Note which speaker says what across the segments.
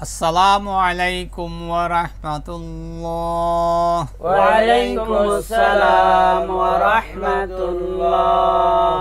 Speaker 1: আসসালামু আলাইকুম ওয়া রাহমাতুল্লাহ।
Speaker 2: ওয়া আলাইকুমুস সালাম ওয়া রাহমাতুল্লাহ।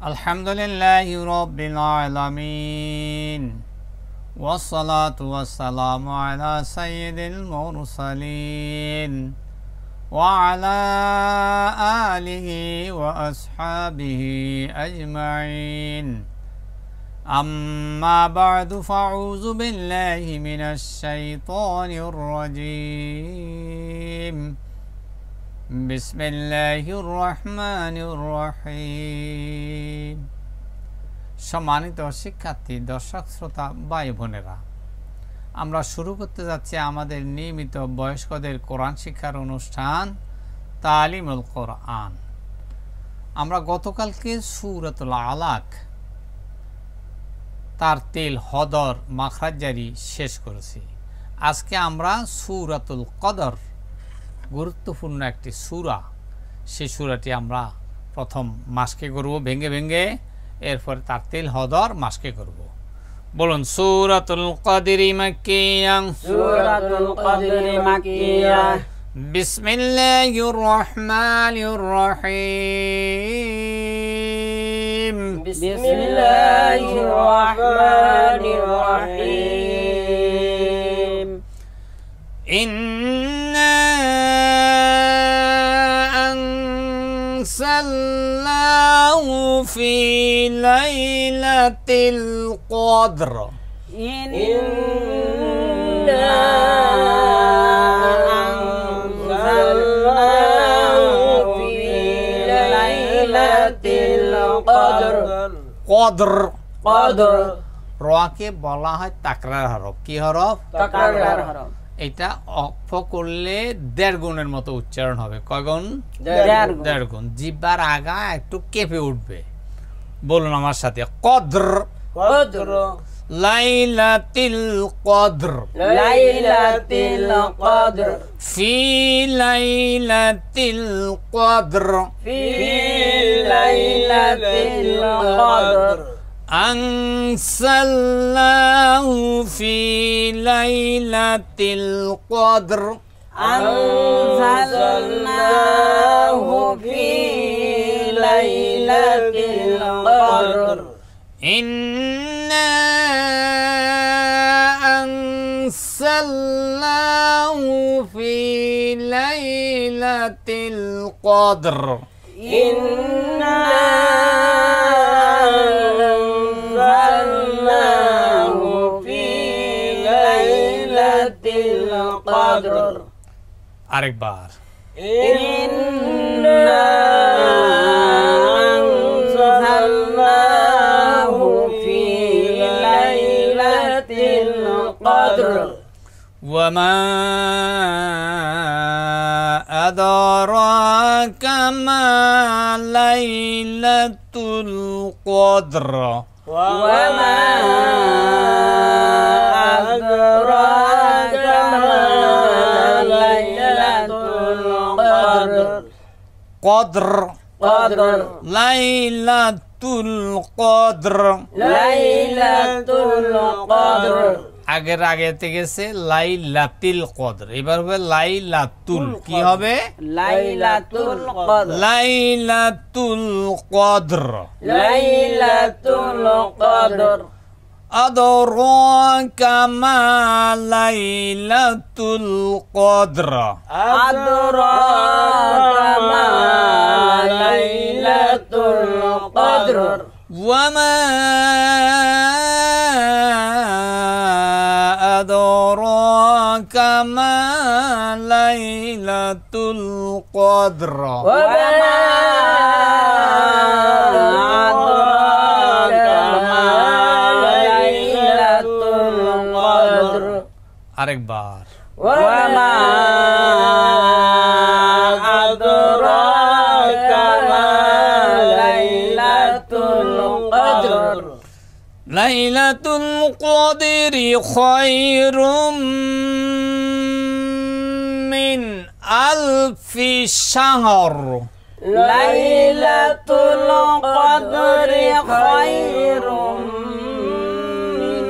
Speaker 1: আলহামদুলিল্লাহি রাব্বিল আলামিন ওয়াস সালাতু ওয়াস সালামু আলা সাইয়্যিদিল মুরসালিন ওয়া আলা আলিহি ওয়া আসহাবিহি আজমাইন। أما بعد فأعوذ بالله من الشيطان الرجيم بسم الله الرحمن الرحيم। সম্মানিত শিক্ষার্থী, দর্শক শ্রোতা, ভাই বোনেরা, আমরা শুরু করতে যাচ্ছি আমাদের নিয়মিত বয়স্কদের কোরআন শিক্ষার অনুষ্ঠান তালিমুল কোরআন। আমরা গতকালকে সূরাতুল আলাক তার তেল, হদর, মাখরাজ জারি শেষ করেছি। আজকে আমরা সূরাতুল কদর, গুরুত্বপূর্ণ একটি সূরা, সেই সূরাটি আমরা প্রথম মাসকে করব ভেঙে ভেঙে, এরপর তার তেল, হদর মাসকে করব। বলুন, সূরাতুল কদরি মাক্কিয়া।
Speaker 2: সূরাতুল কদরি মাক্কিয়া।
Speaker 1: বিসমিল্লাহির রহমানির রহিম।
Speaker 2: বিসমিল্লাহির রহমানির রহিম।
Speaker 1: ইন্না আনসালনাহু ফি লাইলাতিল কদর।
Speaker 2: ইন্না আনসালনাহু ফি লাইলাতিল কদর।
Speaker 1: কদর,
Speaker 2: কদর
Speaker 1: রকে বলা হয় তাকরার হরফ। কি হরফ?
Speaker 2: তাকরার হরফ।
Speaker 1: এটা অক্ষ করলে 1.5 গুণের মতো উচ্চারণ হবে। কয় গুণ? 1.5 গুণ। জিহ্বার আগা একটু কেঁপে উঠবে। বলুন আমার সাথে, কদর।
Speaker 2: কদর।
Speaker 1: লাইলাতিল কদর।
Speaker 2: লাইলাতিল কদর।
Speaker 1: ফি লাইলাতিল কদর।
Speaker 2: ফি লাইলাতিল কদর।
Speaker 1: আনসালনাহু ফি লাইলাতিল কদর।
Speaker 2: আনসালনাহু ফি লাইলাতিল কদর।
Speaker 1: ইন্না আনসালনাহু ফি লাইলাতিল কদর।
Speaker 2: ইন্না আনসালনাহু ফি লাইলাতিল কদর।
Speaker 1: আরেকবার,
Speaker 2: ইন্না আনসালনাহু ফি লাইলাতিল কদর।
Speaker 1: ওয়ামা আদরাকা মা লাইলাতুল কদর।
Speaker 2: ওয়ামা আদরাকা মা লাইলাতুল কদর।
Speaker 1: কদর,
Speaker 2: কদর।
Speaker 1: লাইলাতুল কদর।
Speaker 2: লাইলাতুল কদর।
Speaker 1: আগের আগে গেছে লাইলাতিল কদর, এবার হবে লাইলাতুল। কি হবে?
Speaker 2: লাইলাতুল কদর।
Speaker 1: লাইলাতুল কদর।
Speaker 2: লাইলাতুল কদর।
Speaker 1: আদরাকা মা লাইলাতুল কদর।
Speaker 2: আদরাকা মা লাইলাতুল কদর।
Speaker 1: ওয়ামা আদরাকা মা লাইলাতুল কদর।
Speaker 2: ওয়ামা আদরাকা মা লাইলাতুল কদর।
Speaker 1: আরেকবার,
Speaker 2: ওয়ামা আদরাকা মা লাইলাতুল কদর।
Speaker 1: লাইলাতুল কদরি খায়রুম মিন আলফি শাহর।
Speaker 2: লাইলাতুল কদরি খায়রুম মিন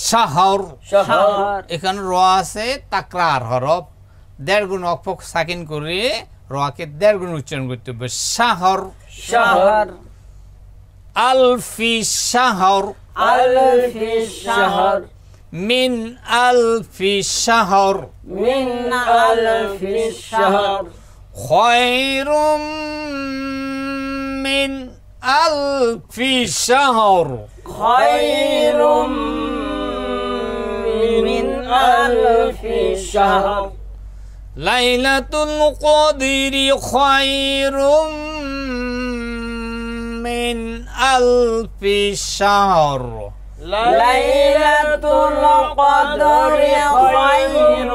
Speaker 1: শাহর
Speaker 2: شهر
Speaker 1: এখানে র আছে তাকরার হরফ দেড় গুণ অক্ষর সাকিন করে রকে দেড় গুণ উচ্চারণ করতে হবে শাহর
Speaker 2: شهر
Speaker 1: আলফি শাহর
Speaker 2: ألف شهر
Speaker 1: মিন আলফি শাহর
Speaker 2: من ألف شهر
Speaker 1: খয়রুম মিন আলফি শাহর
Speaker 2: خير من ألف شهر
Speaker 1: লাইলাতুল কদরি খায়রুম মিন আলফি শাহর
Speaker 2: ليلة القدر خير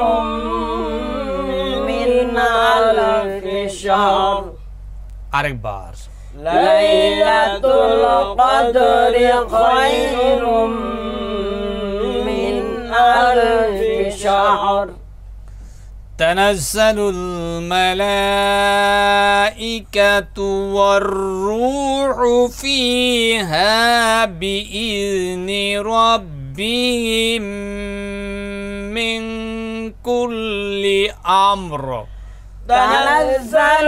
Speaker 2: من ألف شهر
Speaker 1: আরেকবার
Speaker 2: ليلة القدر خير من ألف شهر
Speaker 1: تنزل الملائكة والروح فيها بإذن ربهم من كل أمر
Speaker 2: تنزل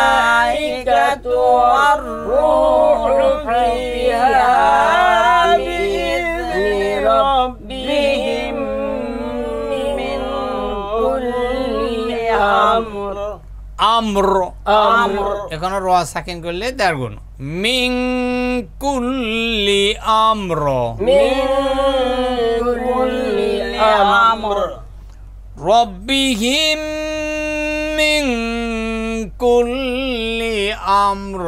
Speaker 2: الملائكة والروح فيها بإذن ربهم من كل أمر
Speaker 1: أمر
Speaker 2: أمر
Speaker 1: এখানে র সাকিন করলে দেড় গুণ মিন কুল্লি আমর
Speaker 2: من كل أمر
Speaker 1: ربهم من كل أمر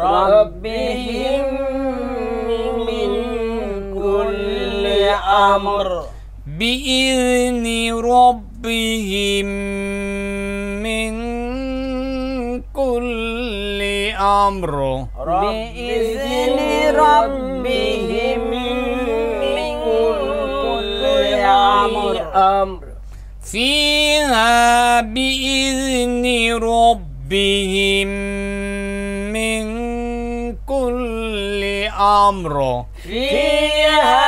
Speaker 2: ربهم من كل أمر
Speaker 1: بإذن ربهم من كل أمر
Speaker 2: بإذن ربهم من كل أمر
Speaker 1: فيها بإذن ربهم من كل أمر
Speaker 2: فيها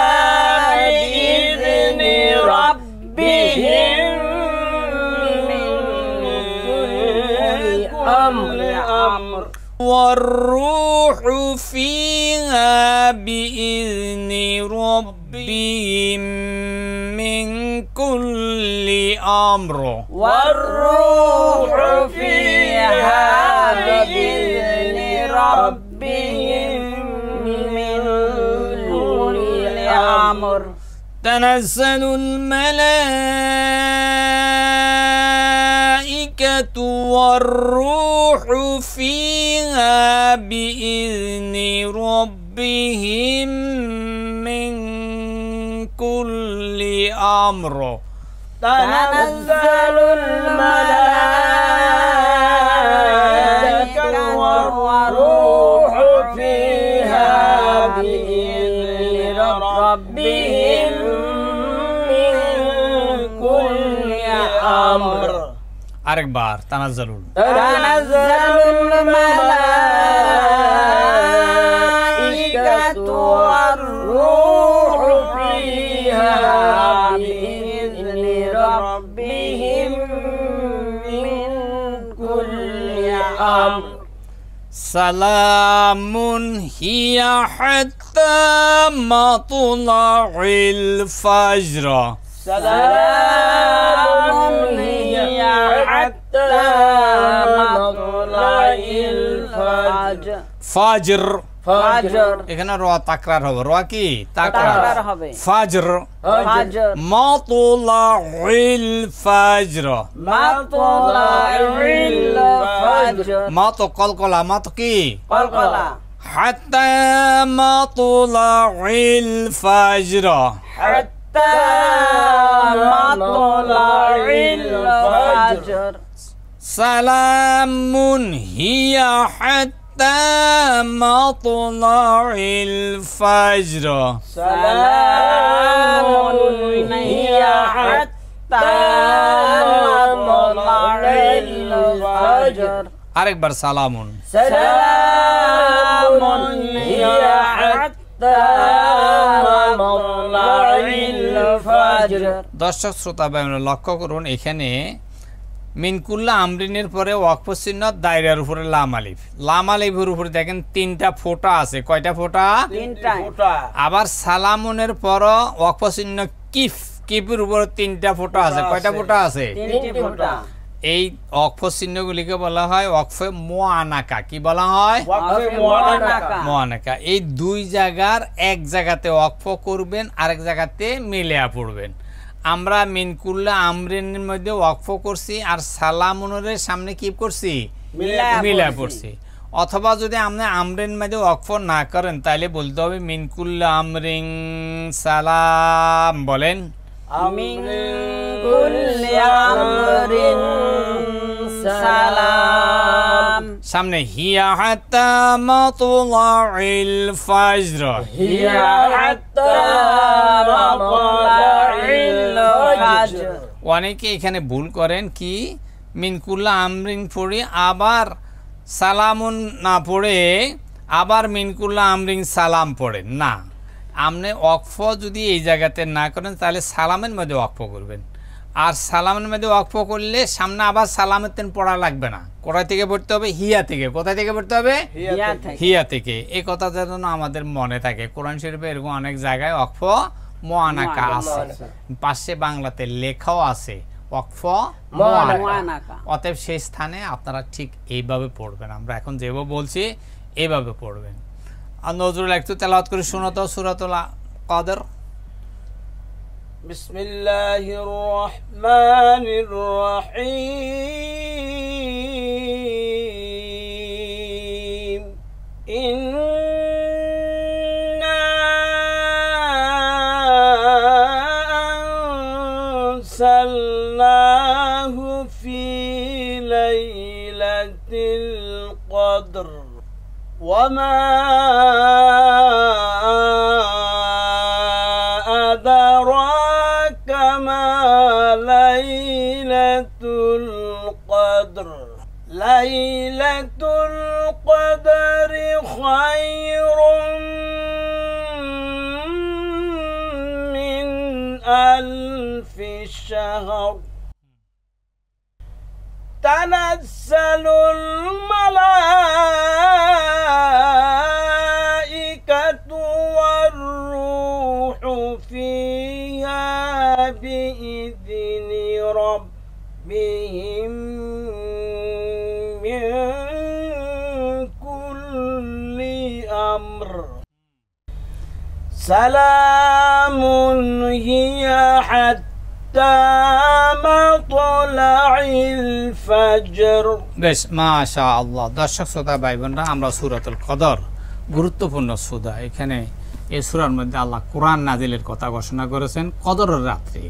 Speaker 2: بإذن ربهم من كل أمر
Speaker 1: والروح فيها بإذن ربهم من كل أمر
Speaker 2: والروح فيها بإذن ربهم من كل أمر
Speaker 1: تنزل الملائكة والروح فيها بإذن ربهم من كل أمر
Speaker 2: تنزل الملائكة والروح فيها بإذن ربهم من كل أمر
Speaker 1: আরেকবার তানাজ্জালুল
Speaker 2: تنزل الملائكة والروح فيها بإذن ربهم من كل أمر
Speaker 1: سلام هي حتى مطلع الفجر
Speaker 2: سلام هي حتى مطلع الفجر
Speaker 1: ফাজর
Speaker 2: فجر
Speaker 1: এখানে র তাকরার হবে র কি
Speaker 2: তাকরার
Speaker 1: তাকরার
Speaker 2: হবে
Speaker 1: ফাজর
Speaker 2: فجر
Speaker 1: মাতুলাইল ফাজর
Speaker 2: مطلع الفجر
Speaker 1: মা তো কলকলা মা তো কি
Speaker 2: قلقلة
Speaker 1: হাত্তা মাতুলাইল ফাজর
Speaker 2: حتى مطلع الفجر
Speaker 1: সালামুন হিয়া হাত্তা মাতুলাইল ফাজর
Speaker 2: سلام هي حتى مطلع الفجر
Speaker 1: আরেকবার সালামুন
Speaker 2: سلام هي حتى مطلع الفجر
Speaker 1: দর্শক শ্রোতা ভাইরা লক্ষ্য করুন এখানে মিনকুল্লা আমরিনের পরে ওয়াকফ চিহ্ন দায়রার উপরে লাম আলিফের উপরে দেখেন তিনটা ফোঁটা আছে কয়টা ফোঁটা
Speaker 2: তিনটা
Speaker 1: আবার সালামুনের পর ওয়াকফ চিহ্ন কিফের উপরে তিনটা ফোঁটা আছে কয়টা ফোঁটা আছে
Speaker 2: তিনটি ফোঁটা
Speaker 1: এই ওয়াকফ চিহ্নগুলিকে বলা হয় ওয়াকফে মুআনাকা কি বলা হয়
Speaker 2: ওয়াকফে মুআনাকা
Speaker 1: মুআনাকা এই দুই জায়গার এক জায়গাতে ওয়াকফ করবেন আরেক জায়গাতে মিলিয়া পড়বেন আমরা মিনকুল্লা আমরিনের মধ্যে ওয়াকফ করছি আর সালামুনের সামনে কি করছি মিলিয়া পড়ছি অথবা যদি আপনি আমরিন মধ্যে ওয়াকফ না করেন তাহলে বলতে হবে মিনকুল্লা আমরিন সালাম বলেন
Speaker 2: মিন কুল্লি আমরিন সালাম
Speaker 1: সামনে হিয়া হাত্তা মাতলাইল ফাজর
Speaker 2: হিয়া হাত্তা মাতলাইল ফাজর
Speaker 1: অনেকে এখানে ভুল করেন কি মিনকুল্লা আমরিন পড়ে আবার সালামুন না পড়ে আবার মিনকুল্লা আমরিন সালাম পড়েন না আপনি ওয়াকফ যদি এই জায়গাতে না করেন তাহলে সালামের মধ্যে ওয়াকফ করবেন আর সালামের মধ্যে ওয়াকফ করলে সামনে আবার সালামের তেন পড়া লাগবে না কোথায় থেকে পড়তে হবে হিয়া থেকে কোথায় থেকে পড়তে হবে হিয়া থেকে এই কথা যেন আমাদের মনে থাকে কোরআন শরীফে এরকম অনেক জায়গায় ওয়াকফ মুআনাকা আছে পাশে বাংলাতে লেখাও আছে ওয়াকফ মুআনাকা অতএব সেই স্থানে আপনারা ঠিক এইভাবে পড়বেন আমরা এখন যেভাবে বলছি এইভাবে পড়বেন আর নজরুল একটু তেলাওয়াত করে শোনাতো সূরাতুল কদর
Speaker 3: বিসমিল্লাহির রহমানির রহিম ইন্না আনসালনাহু ফি লাইলাতিল কদর وما أدراك ما ليلة القدر ليلة القدر خير من ألف شهر تنزل الملائكة والروح فيها بإذن ربهم من كل أمر سلام هي حتى মাতলাইল ফাজর
Speaker 1: বেশ মাশাআল্লাহ দর্শক শ্রোতা ভাই বোনরা আমরা সূরাতুল কদর গুরুত্বপূর্ণ সূরা এখানে এই সূরার মধ্যে আল্লাহ কোরআন নাজিলের কথা ঘোষণা করেছেন কদরের রাত্রি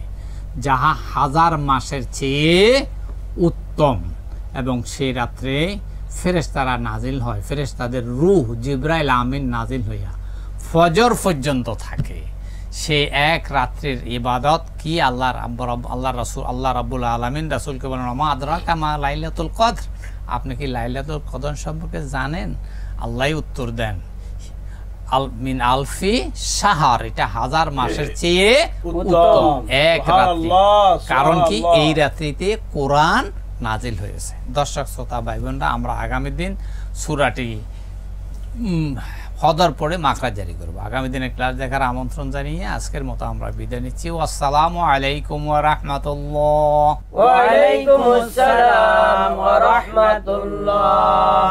Speaker 1: যাহা হাজার মাসের চেয়ে উত্তম এবং সেই রাত্রে ফেরেশতারা নাজিল হয় ফেরেশতাদের রূহ জিবরাইল আমিন নাজিল হইয়া ফজর পর্যন্ত থাকে সে এক রাত্রির ইবাদত কি আল্লাহ রাসূল আল্লাহ রাব্বুল আলামিন রাসূলকে বলেন মা আদরাকা মা লাইলাতুল কদর আপনি কি লাইলাতুল কদর সম্পর্কে জানেন আল্লাহই উত্তর দেন মিন আলফি শাহর এটা হাজার মাসের চেয়ে উত্তম এক রাত্রি কারণ কি এই রাত্রিতে কোরআন নাজিল হয়েছে দর্শক শ্রোতা ভাই বোনরা আমরা আগামী দিন সূরাটি কদর পড়ে মাখরাজ জারি করব আগামী দিনে ক্লাস দেখার আমন্ত্রণ জানিয়ে আজকের মতো আমরা বিদায় নিচ্ছি আসসালামু আলাইকুম ওয়া রাহমাতুল্লাহ
Speaker 2: ওয়া আলাইকুমুস সালাম ওয়া রাহমাতুল্লাহ